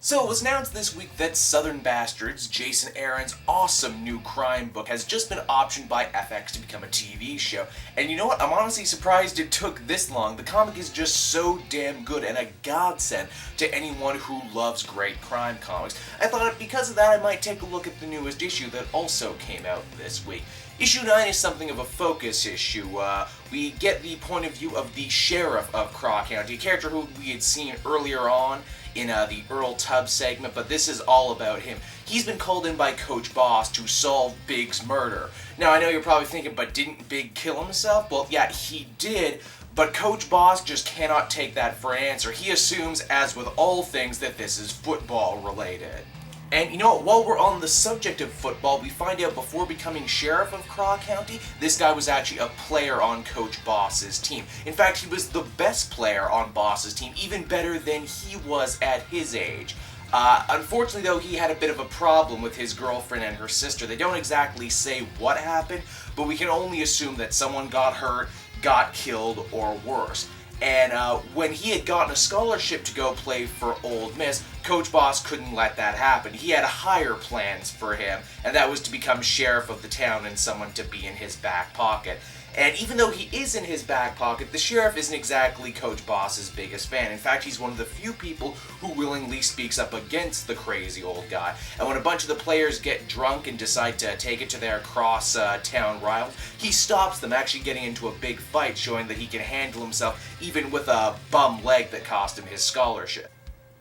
So it was announced this week that Southern Bastards, Jason Aaron's awesome new crime book, has just been optioned by FX to become a TV show. And you know what? I'm honestly surprised it took this long. The comic is just so damn good and a godsend to anyone who loves great crime comics. I thought because of that I might take a look at the newest issue that also came out this week. Issue 9 is something of a focus issue. We get the point of view of the sheriff of Craw County, a character who we had seen earlier on in the Earl Tubbs segment, but this is all about him. He's been called in by Coach Boss to solve Big's murder. Now, I know you're probably thinking, but didn't Big kill himself? Well, yeah, he did, but Coach Boss just cannot take that for an answer. He assumes, as with all things, that this is football related. And you know what, while we're on the subject of football, we find out before becoming sheriff of Craw County, this guy was actually a player on Coach Boss's team. In fact, he was the best player on Boss's team, even better than he was at his age. Unfortunately, though, he had a bit of a problem with his girlfriend and her sister. They don't exactly say what happened, but we can only assume that someone got hurt, got killed, or worse. And when he had gotten a scholarship to go play for Ole Miss, Coach Boss couldn't let that happen. He had higher plans for him, and that was to become sheriff of the town and someone to be in his back pocket. And even though he is in his back pocket, the sheriff isn't exactly Coach Boss's biggest fan. In fact, he's one of the few people who willingly speaks up against the crazy old guy. And when a bunch of the players get drunk and decide to take it to their cross-town rivals, he stops them, actually getting into a big fight, showing that he can handle himself even with a bum leg that cost him his scholarship.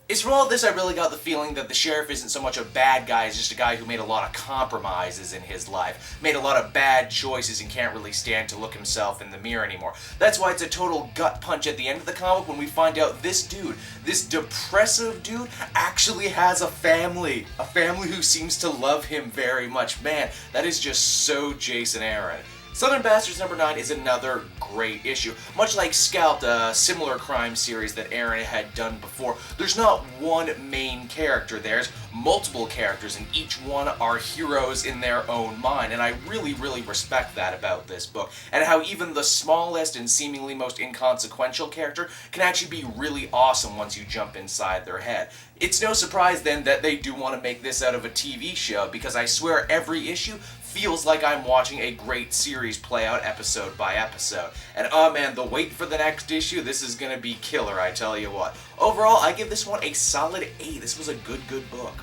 It's from all this I really got the feeling that the sheriff isn't so much a bad guy as just a guy who made a lot of compromises in his life, made a lot of bad choices and can't really stand to look himself in the mirror anymore. That's why it's a total gut punch at the end of the comic when we find out this dude, this depressive dude, actually has a family who seems to love him very much. Man, that is just so Jason Aaron. Southern Bastards number 9 is another great issue. Much like Scalped, a similar crime series that Aaron had done before, there's not one main character. There's multiple characters, and each one are heroes in their own mind, and I really, really respect that about this book, and how even the smallest and seemingly most inconsequential character can actually be really awesome once you jump inside their head. It's no surprise then that they do want to make this out of a TV show, because I swear every issue feels like I'm watching a great series play out episode by episode. And oh man, the wait for the next issue, this is gonna be killer, I tell you what. Overall, I give this one a solid 8. This was a good book.